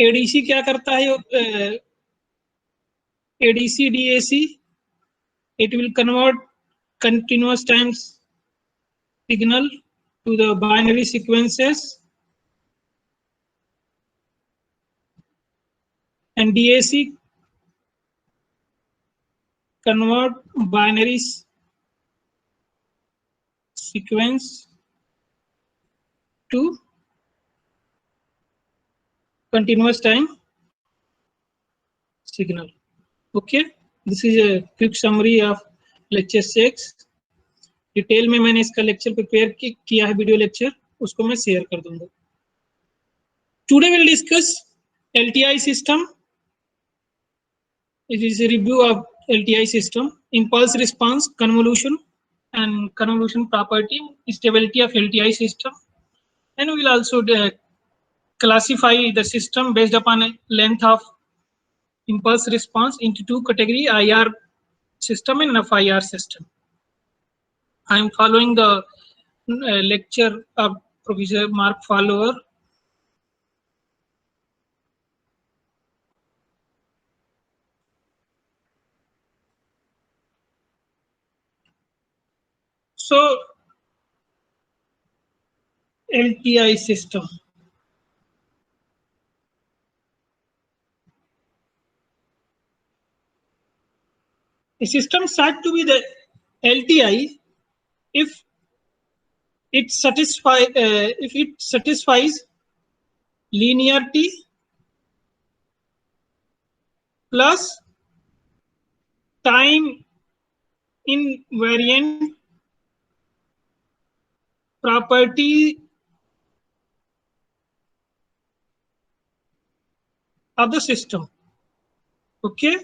ADC क्या करता है? ADC DAC, it will convert continuous time signal to the binary sequences, and DAC convert binary sequence to continuous time signal. Okay, this is a quick summary of lecture 6. Detail में मैंने इसका lecture prepare किया है, video lecture, उसको मैं share कर दूंगा. Today will discuss LTI system. It is a review of LTI system, impulse response, convolution and convolution property, stability of LTI system, and we will also classify the system based upon length of impulse response into two category, IR system and FIR system. I am following the lecture of Professor Mark Follower. So LTI system. A system said to be the LTI if it satisfies linearity plus time invariant property of the system. Okay,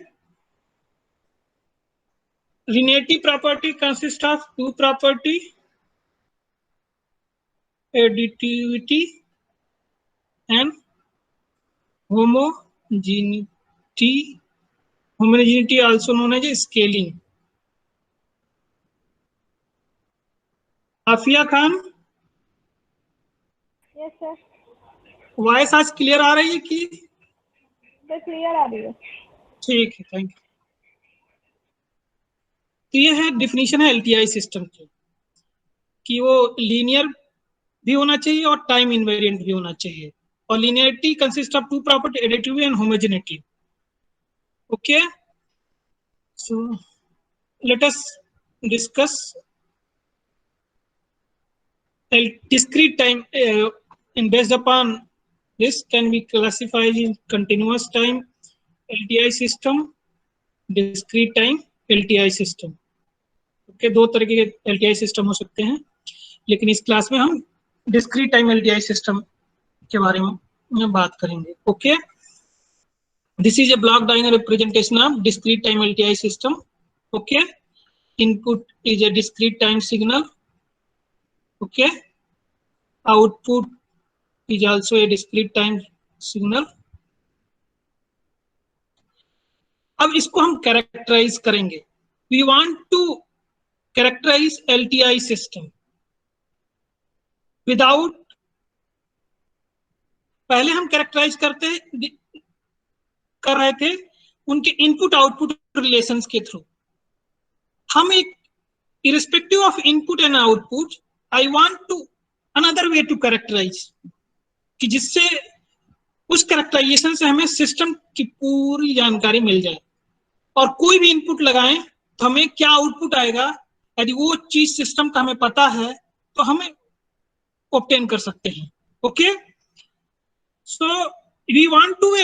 linearity property consists of two property, additivity and homogeneity. Homogeneity also known as scaling. Afiya Khan, yes sir. Voice आज clear आ रही है कि? Sir clear आ रही है. ठीक है, थैंक यू. तो ये है डिफिनीशन है एलटीआई सिस्टम की, कि वो लीनियर भी होना चाहिए और टाइम इनवेरिएंट भी होना चाहिए. और linearity consist of two property, additivity and homogeneity. Okay, so let us discuss discrete time and based upon this can be classified in continuous time LTI system, discrete time LTI system. Okay, दो तरह के LTI system हो सकते हैं, लेकिन इस class में हम डिस्क्रीट टाइम LTI सिस्टम के बारे में बात करेंगे. Okay, this is a block diagram representation of discrete time LTI system. Okay, input is a discrete time signal. Okay, output is also a discrete time signal. अब इसको हम characterise करेंगे. We want to characterize LTI system without, पहले हम characterise कर रहे थे उनके इनपुट आउटपुट रिलेशंस के थ्रू. हम एक irrespective of input and output, I want to another way to characterize, कि जिससे उस कैरेक्टराइजेशन से हमें सिस्टम की पूरी जानकारी मिल जाए. और कोई भी इनपुट लगाएं तो हमें क्या आउटपुट आएगा, यदि वो चीज सिस्टम का हमें पता है तो हमें ऑब्टेन कर सकते हैं. Okay, so we want to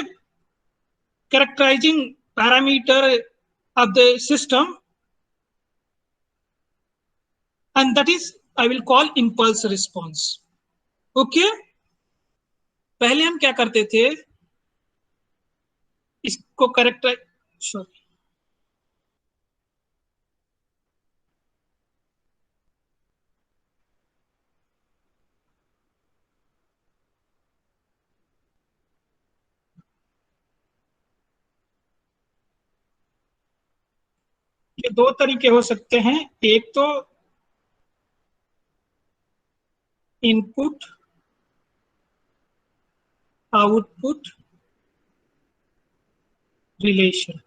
characterizing parameter of the system, and that is I will call impulse response. Okay, पहले हम क्या करते थे, इसको कैरेक्टराइज, सॉरी, ये दो तरीके हो सकते हैं. एक तो इनपुट आउटपुट relation.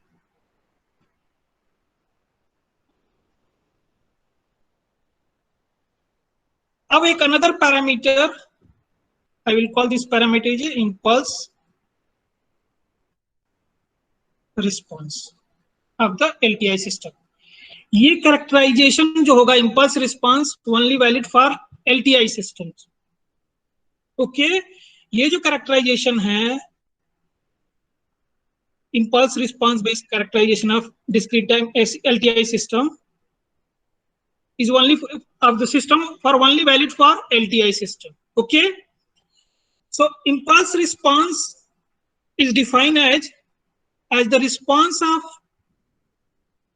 अब एक another parameter, I will call this parameter is impulse response of the LTI system. ये characterization जो होगा impulse response only valid for LTI systems. Okay, ये जो characterization है impulse response based characterization of discrete time LTI system is only of the system for only valid for LTI system. Okay, so impulse response is defined as the response of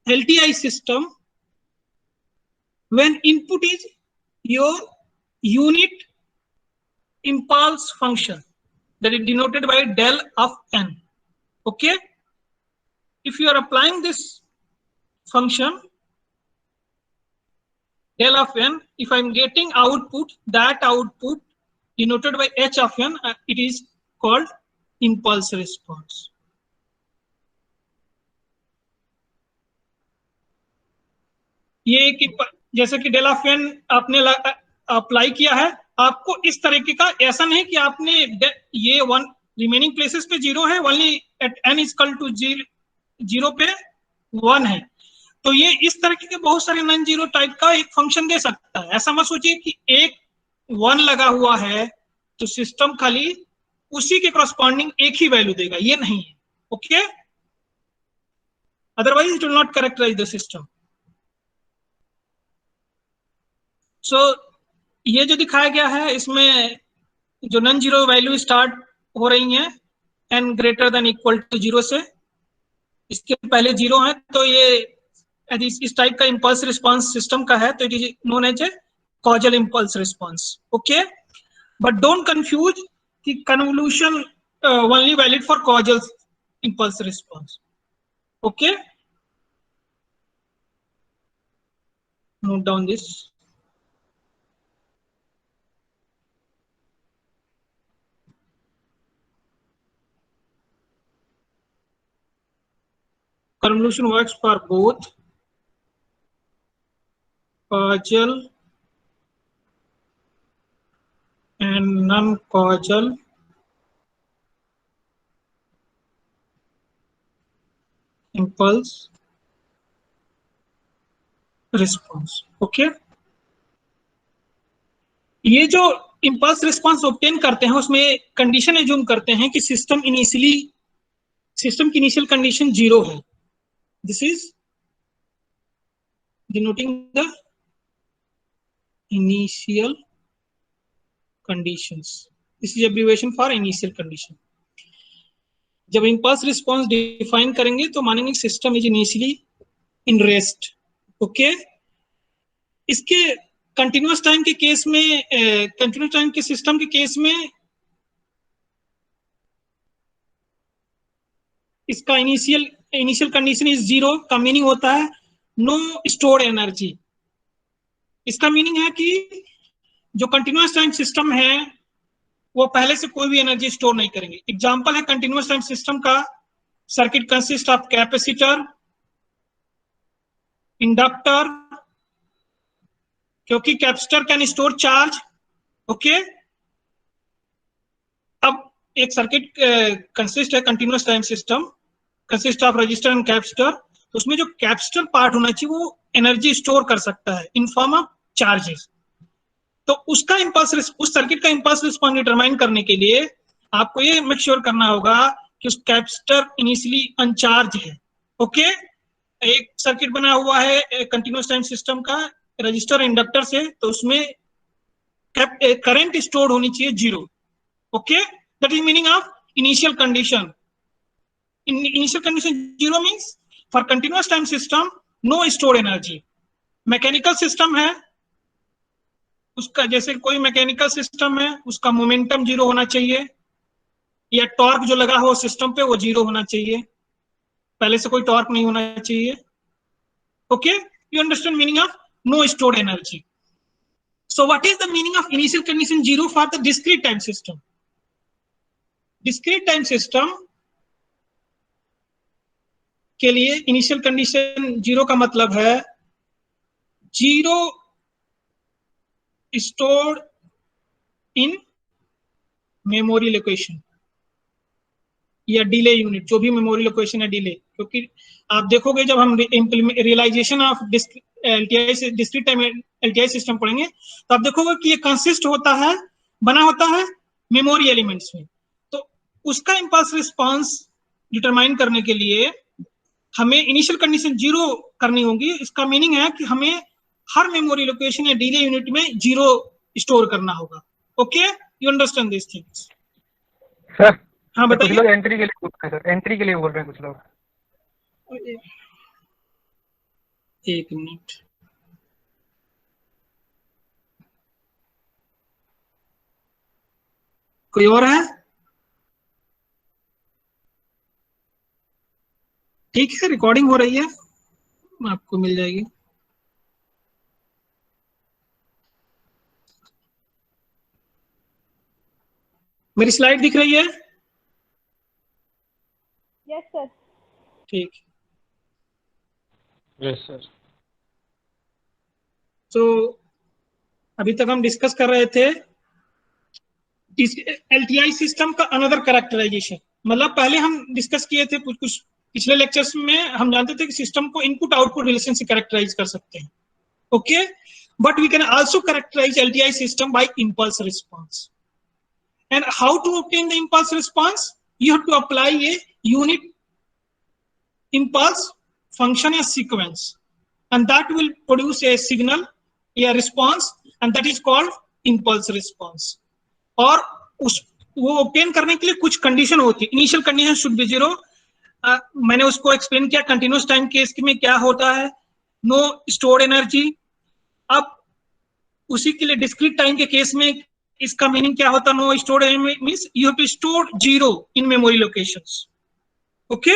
LTI system when input is your unit impulse function, that is denoted by del of n. Okay, if you are applying this function del of n, if I'm getting output, that output denoted by h of n, it is called impulse response. ये एक जैसे कि del of N आपने apply किया है, आपको इस तरीके का ऐसा नहीं कि आपने ये वन रिमेनिंग प्लेसेस पे जीरो है, only at n equal to zero पे वन है, तो ये इस तरीके के बहुत सारे नॉन जीरो टाइप का एक फंक्शन दे सकता है. ऐसा मत सोचिए कि एक वन लगा हुआ है तो सिस्टम खाली उसी के करस्पॉन्डिंग एक ही वैल्यू देगा, ये नहीं है. Okay, otherwise it will not characterise the system. So ये जो दिखाया गया है इसमें जो नॉन जीरो वैल्यू स्टार्ट हो रही हैं n greater than equal to zero से, इसके पहले जीरो है, तो ये यदि इस टाइप का इंपल्स रिस्पांस सिस्टम का है तो it is known as a causal impulse response. Okay, but don't confuse कि convolution only valid for causal impulse response. Okay, note down this. Convolution works for both causal and non-causal impulse response. Okay, ये जो impulse response obtain करते हैं उसमें condition assume करते हैं कि system की इनिशियल कंडीशन जीरो है. This is denoting the initial conditions. This is abbreviation for initial condition. जब impulse response define करेंगे तो मानेंगे system is initially in rest. Okay, इसके कंटिन्यूअस टाइम के केस में, कंटिन्यूअस टाइम के सिस्टम के केस में इसका इनिशियल कंडीशन इज जीरो का मीनिंग होता है नो स्टोर्ड एनर्जी. इसका मीनिंग है कि जो कंटिन्यूअस टाइम सिस्टम है वो पहले से कोई भी एनर्जी स्टोर नहीं करेंगे. एग्जांपल है कंटिन्यूअस टाइम सिस्टम का, circuit consist of capacitor, inductor, क्योंकि capacitor can store charge. Okay, अब एक सर्किट कंसिस्ट है continuous time system consist of resistor and capacitor, तो उसमें जो कैपेसिटर पार्ट होना चाहिए वो एनर्जी स्टोर कर सकता है इन फॉर्म ऑफ चार्जेस. तो उसका इंपल्स, उस सर्किट का इंपल्स रिस्पांस डिटरमाइन करने के लिए आपको ये मेक श्योर करना होगा कि उस कैपेसिटर इनिशियली अनचार्ज है. ओके, एक सर्किट बना हुआ है कंटिन्यूअस टाइम सिस्टम का रजिस्टर इंडक्टर से, तो उसमें करंट स्टोर होनी चाहिए zero. Okay, that is meaning of initial condition. Initial condition zero means for continuous time system no stored energy. Mechanical system है उसका, जैसे कोई मैकेनिकल सिस्टम है उसका मोमेंटम जीरो होना चाहिए, या टॉर्क जो लगा हो सिस्टम पे वो जीरो होना चाहिए, पहले से कोई टॉर्क नहीं होना चाहिए. Okay, you understand meaning of no stored energy. So what is the meaning of initial condition zero for the discrete time system? Discrete time system के लिए इनिशियल कंडीशन 0 का मतलब है 0 स्टोर्ड इन मेमोरी लोकेशन या delay unit, जो भी memory location है delay. क्योंकि आप देखोगे जब हम realization of LTI discrete time LTI system पढ़ेंगे तो आप देखोगे कि ये कंसिस्ट होता है, बना होता है मेमोरी एलिमेंट्स में। तो उसका इंपल्स रिस्पांस डिटरमाइन करने के लिए हमें इनिशियल कंडीशन 0 करनी होगी। इसका मीनिंग है कि हमें हर मेमोरी लोकेशन या डिले यूनिट में 0 स्टोर करना होगा। Okay, you understand this things? Sir हाँ कुछ बताइए। लोग एंट्री के लिए बोल रहे हैं सर, एंट्री के लिए बोल रहे हैं कुछ लोग। एक मिनट, कोई और है? ठीक है, रिकॉर्डिंग हो रही है, आपको मिल जाएगी। मेरी स्लाइड दिख रही है? Yes sir. ठीक। Yes sir. तो अभी तक हम डिस्कस कर रहे थे एलटीआई सिस्टम का अनदर कैरेक्टराइजेशन। मतलब पहले हम डिस्कस किए थे कुछ पिछले लेक्चर्स में, हम जानते थे कि सिस्टम को इनपुट आउटपुट रिलेशन से कैरेक्टराइज कर सकते हैं। Okay, but we can also characterize LTI system by impulse response. And how to obtain the impulse response? You have to apply a unit impulse function as sequence, and that will produce a signal, a response, and that is called impulse response. और उस वो obtain करने के लिए कुछ condition होती है। Initial condition should be 0। मैंने उसको एक्सप्लेन किया कंटिन्यूस टाइम केस में क्या होता है, नो स्टोर्ड एनर्जी। अब उसी के लिए डिस्क्रीट टाइम के केस में इसका मीनिंग क्या होता है? No stored means you have to store 0 in memory locations. Okay,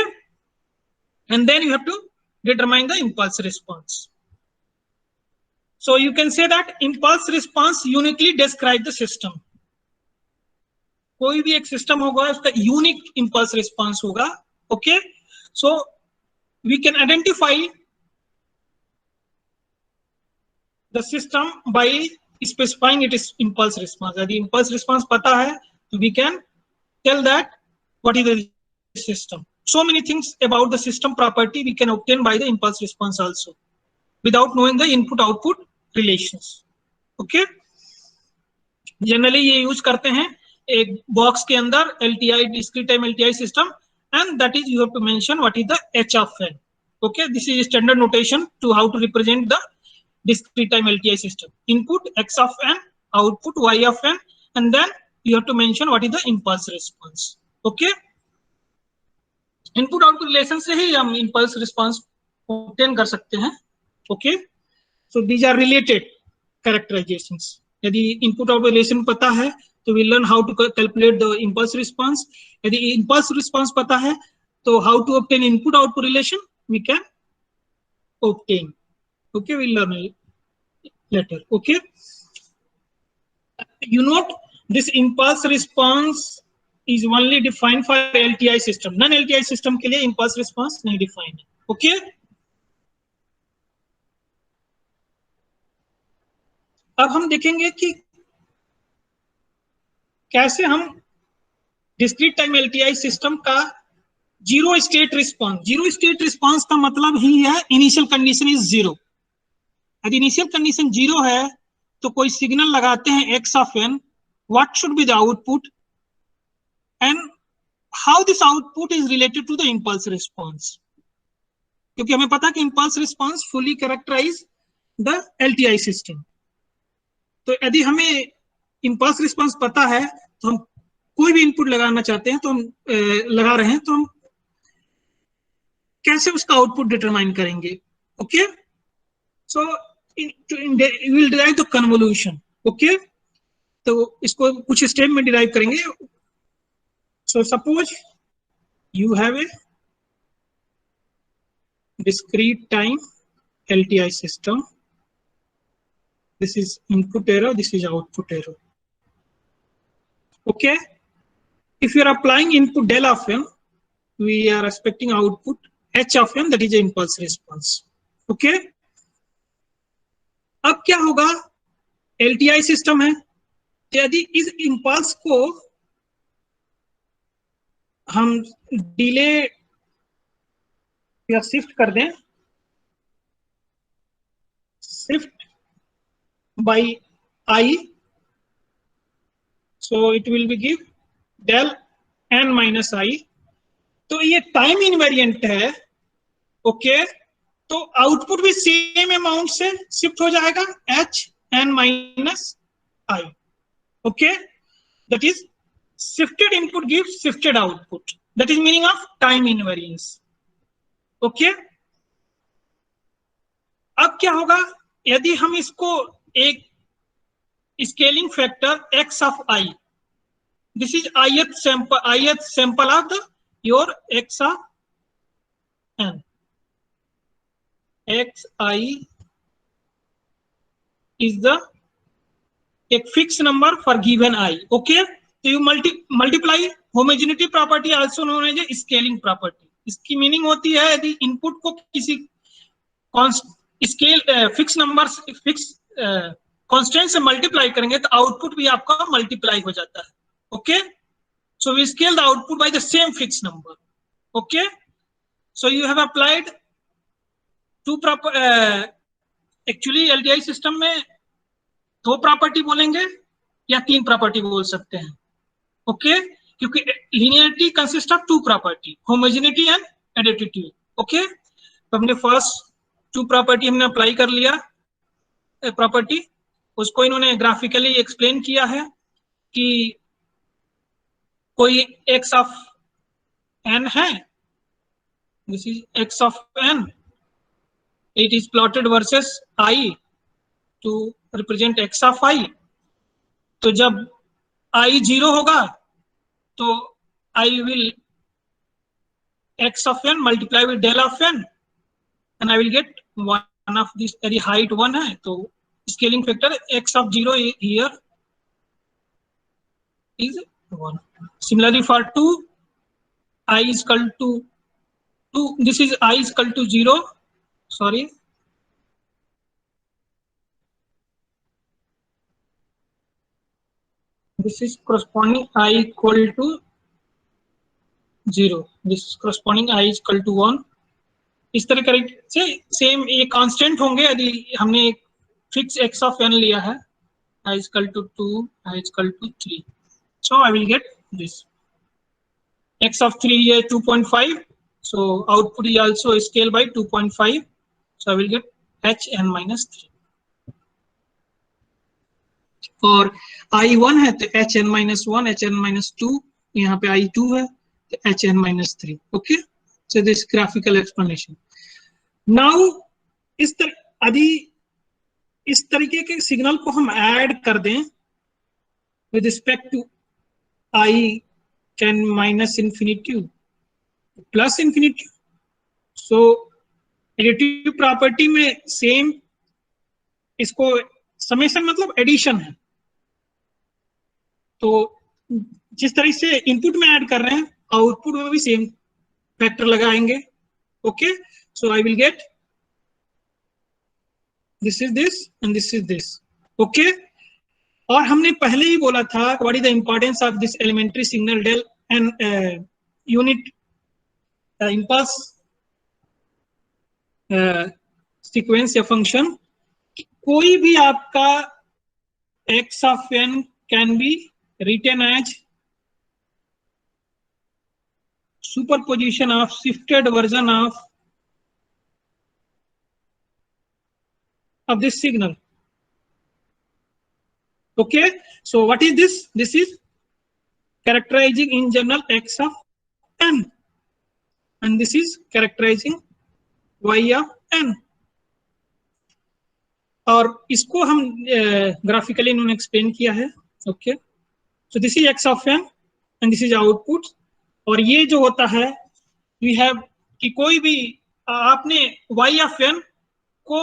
and then you have to determine the impulse response. So you can say that impulse response uniquely describe the system. कोई भी एक system होगा उसका unique impulse response होगा। Okay, so we can identify the system by specifying its impulse response. यदि impulse response पता है तो we can tell that what is the system. So many things about the system property we can obtain by the impulse response also without knowing the input output relations. Okay, generally ये use करते हैं एक box के अंदर LTI discrete time LTI system, and that is you have to mention what is the h of n. Okay, this is standard notation to how to represent the discrete time LTI system. Input x of n, output y of n, and then you have to mention what is the impulse response. Okay, input output relation से ही हम impulse response obtain कर सकते हैं। Okay, so these are related characterizations. यदि input output relation पता है तो we learn how to calculate the impulse response. यदि impulse response पता है तो how to obtain input output relation we can obtain. Okay, we'll learn later. Okay, you note this impulse response is only defined for LTI system. Non LTI system के लिए impulse response नहीं defined है। Okay, अब हम देखेंगे कि कैसे हम discrete time LTI system का zero state response। zero state response का मतलब ही है initial condition is 0। यदि इनिशियल कंडीशन 0 है तो कोई सिग्नल लगाते हैं x of n, what should be the output and how this output is related to the impulse response? क्योंकि हमें पता है कि impulse response fully characterize the LTI system। तो यदि हमें impulse response पता है तो हम कोई भी इनपुट लगाना चाहते हैं तो हम लगा रहे हैं तो हम कैसे उसका आउटपुट डिटरमाइन करेंगे? Okay, so we will derive the convolution. Okay, तो इसको कुछ स्टेप में डिराइव करेंगे। So suppose you have a discrete time LTI system. This is input error, this is output error. Okay, if you are applying input del of n, we are expecting output h of n, that is the impulse response. Okay, अब क्या होगा, LTI system है, यदि इस impulse को हम delay या shift कर दें, shift by i, so it will be give del n minus i, तो ये टाइम इनवेरिएंट है. ओके, तो आउटपुट भी सेम अमाउंट से शिफ्ट हो जाएगा, h n minus i. Okay, that is shifted input gives shifted output, that is meaning of time invariance. Okay, अब क्या होगा, यदि हम इसको एक scaling factor x of I, this is ith sample of the your x of n, xi is the एक fix number for given i. Okay, तो you multiply homogeneity property also known as scaling property. इसकी meaning होती है यदि input को किसी scale fix number fix constant से multiply करेंगे तो आउटपुट भी आपका मल्टीप्लाई हो जाता है. Okay, so we scale the output by the same fix number. Okay, so you have applied to proper, actually LTI system में दो प्रॉपर्टी बोलेंगे या तीन प्रॉपर्टी बोल सकते हैं. ओके, क्योंकि linearity consist of two property, homogeneity and additivity. Okay, तो हमने फर्स्ट टू प्रॉपर्टी हमने अप्लाई कर लिया प्रॉपर्टी, उसको इन्होंने ग्राफिकली एक्सप्लेन किया है कि कोई x ऑफ n है, दिस इज x ऑफ n, it is plotted versus i to represent x ऑफ i. तो जब i 0 होगा तो I will x of n multiply with del of n and I will get one of this, यदि height 1 है तो scaling factor x of 0 here is 1. Similarly for 2, I is equal to 2, this is I is equal to 0, sorry, this is corresponding I equal to 0, this is corresponding I is equal to 1. इस तरह से same ये constant होंगे यदि हमने एक fix x ऑफ n लिया है, I is equal to 2, I is equal to 3, so I will get this x of 3 है 2.5, so output is also scale by 2.5, so I will get h n minus 3. और i1 है तो h n minus 1, h n minus 2, यहाँ पे i2 है तो h n minus 3. Okay, so this graphical explanation. Now इस तरीके के सिग्नल को हम ऐड कर दें with respect to I can minus infinity plus infinity, so additive property में सेम, इसको समेशन मतलब एडिशन है, तो जिस तरह से इनपुट में ऐड कर रहे हैं आउटपुट में भी सेम फैक्टर लगाएंगे. Okay, so I will get this is this and this is this. Okay, और हमने पहले ही बोला था what is the importance of this elementary signal del and unit impulse sequence या फंक्शन. कोई भी आपका x of n can be written as superposition of shifted version of this signal. Okay, so what is this? This is characterizing in general x of n, and this is characterizing y of n. और इसको हम graphically इन्होंने explain किया है. Okay, so this is x ऑफ n and this is output. और ये जो होता है वी हैव कि कोई भी आपने y ऑफ n को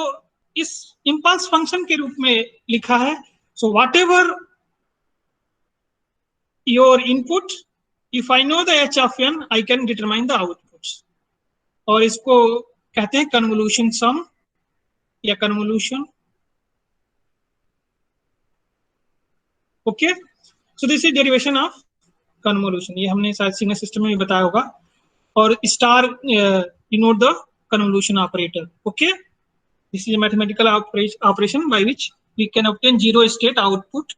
इस इंपल्स फंक्शन के रूप में लिखा है. So what ever your input, if I know the h of n, I can determine the outputs. और इसको कहते हैं कन्वोल्यूशन सम या convolution. Okay, so this is derivation of convolution. ये हमने शायद सिग्नल सिस्टम में भी बताया होगा। और star denote the convolution operator. Okay, this is a mathematical operation by which we can obtain zero state output.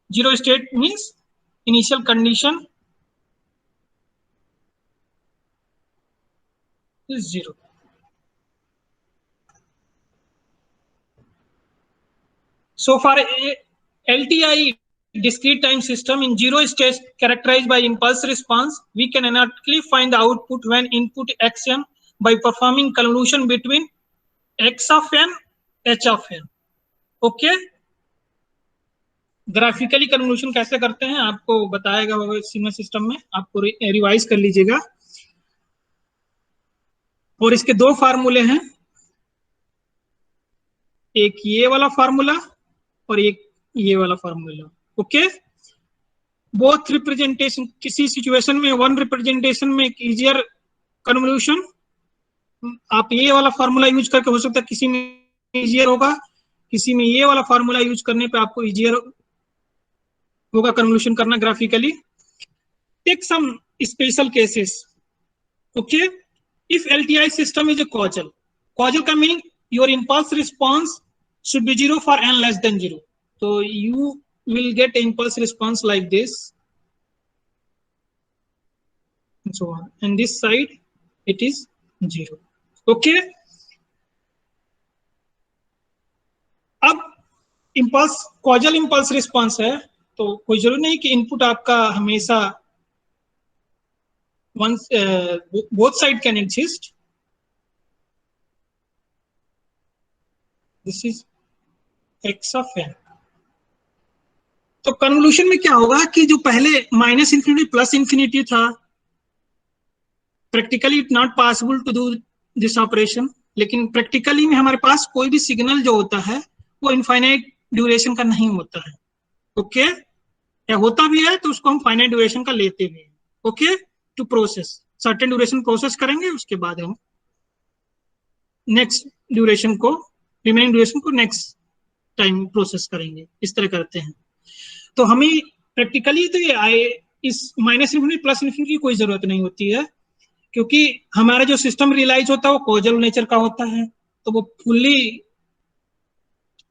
Zero state means initial condition is zero. So for a LTI discrete time system in zero state characterized by impulse response, we can analytically find the output when input xn by performing convolution between x of n, h of n. Okay, graphically convolution कैसे करते हैं आपको बताएगा होगा signal system में, आपको revise कर लीजिएगा। और इसके दो फार्मूले हैं, एक ये वाला फार्मूला और एक ये वाला फार्मूला। ओके, बोथ रिप्रेजेंटेशन, किसी सिचुएशन में वन रिप्रेजेंटेशन में इजियर कन्वोल्यूशन आप ये वाला फार्मूला यूज करके हो सकता है किसी में इजियर होगा, किसी में ये वाला फार्मूला यूज करने पे आपको इजियर होगा कन्वोल्यूशन करना graphically. Take some special cases. Okay, if LTI system is a causal, causal का meaning your impulse response should be 0 for n less than 0. So you will get impulse response like this and so on, and this side it is 0. Okay, अब impulse causal impulse response है तो कोई जरूरी नहीं कि input आपका हमेशा both side can exist. This is x of n. तो कन्वोल्यूशन में क्या होगा कि जो पहले माइनस इंफिनिटी प्लस इंफिनिटी था, practically it not possible to do this operation, लेकिन प्रैक्टिकली में हमारे पास कोई भी सिग्नल जो होता है वो इनफाइनाइट ड्यूरेशन का नहीं होता है। ओके, या होता भी है तो उसको हम फाइनाइट ड्यूरेशन का लेते भी हैं। Okay, to process certain duration process करेंगे, उसके बाद हम नेक्स्ट ड्यूरेशन को, रिमेनिंग ड्यूरेशन को नेक्स्ट टाइम प्रोसेस करेंगे, इस तरह करते हैं। तो हमें प्रैक्टिकली तो ये आए इस माइनस इंफिनिटी प्लस इंफिनिटी की कोई जरूरत नहीं होती है, क्योंकि हमारा जो सिस्टम रियलाइज होता है वो कॉजल नेचर का होता है, तो वो फुल्ली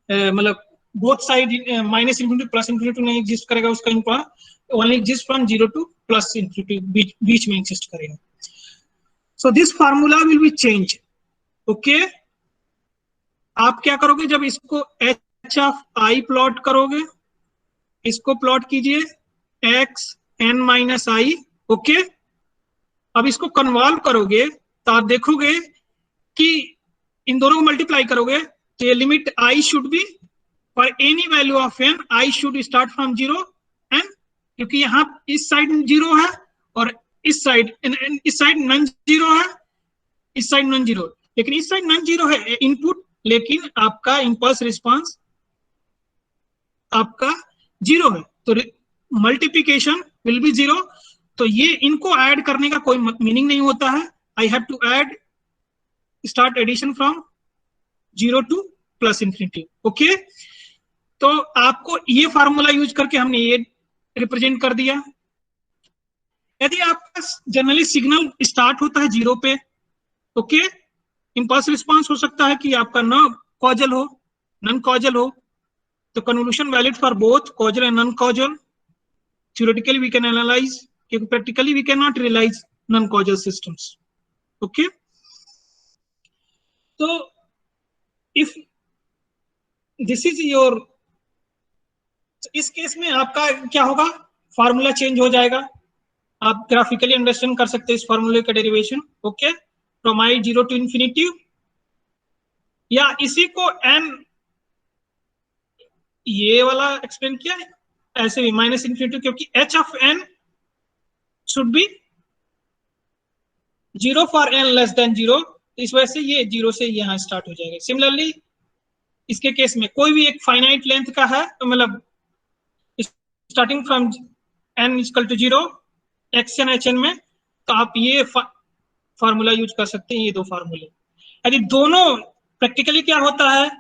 मतलब both side minus infinity plus infinity नहीं एग्जिस्ट करेगा, उसका import only exist from 0 to plus infinity बीच में एग्जिस्ट करेगा। So this formula will be change. Okay, आप क्या करोगे, जब इसको h of i प्लॉट करोगे, इसको प्लॉट कीजिए x n minus i। Okay, अब इसको कन्वॉल्व करोगे तो आप देखोगे कि इन दोनों को मल्टीप्लाई करोगे तो ये limit i should be for any value of n, i should start from 0 n, क्योंकि यहाँ इस साइड 0 है और इस साइड नॉन 0 है, इस साइड नॉन 0, लेकिन इस साइड नॉन 0 है इनपुट, लेकिन आपका इंपल्स रिस्पांस आपका 0 है, तो मल्टीप्लिकेशन विल बी 0। तो ये इनको ऐड करने का कोई मीनिंग नहीं होता है। I have to add start addition from 0 to plus infinity. Okay, तो आपको ये फार्मूला यूज करके हमने ये रिप्रेजेंट कर दिया। यदि आपका जनरली सिग्नल स्टार्ट होता है 0 पे, ओके, इंपल्स रिस्पांस हो सकता है कि आपका नॉन कॉजल हो, नॉन कॉजल हो, तो convolution valid for both causal and non causal. Theoretically we can analyse, क्योंकि practically we can not realise non causal systems. Okay, तो इफ दिस इज योर, इस केस में आपका क्या होगा, फार्मूला चेंज हो जाएगा। आप ग्राफिकली अंडरस्टैंड कर सकते हैं इस फार्मूले का derivation. Okay, from i 0 to infinity, या इसी को n ये वाला एक्सप्लेन किया है ऐसे भी माइनस इंफिनिटी, क्योंकि h of n should be 0 for n less than 0, इस वजह से ये 0 से यहाँ स्टार्ट हो जाएगा। सिमिलरली इसके केस में कोई भी एक फाइनाइट लेंथ का है, तो मतलब starting from n equal to 0 xn hn में, तो आप ये फार्मूला यूज कर सकते हैं, ये 2 फार्मूले। यदि दोनों प्रैक्टिकली क्या होता है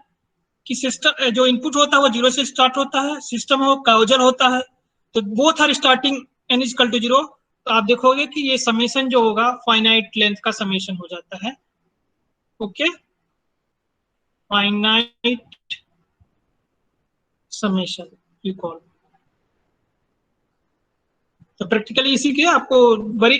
कि सिस्टम जो इनपुट होता है वो 0 से स्टार्ट होता है, सिस्टम वो काउजल होता है, तो both are starting n is equal to 0, तो आप देखोगे कि ये समेशन जो होगा फाइनाइट लेंथ का समेशन हो जाता है। Okay, finite summation u call. तो प्रैक्टिकली इसी के आपको बड़ी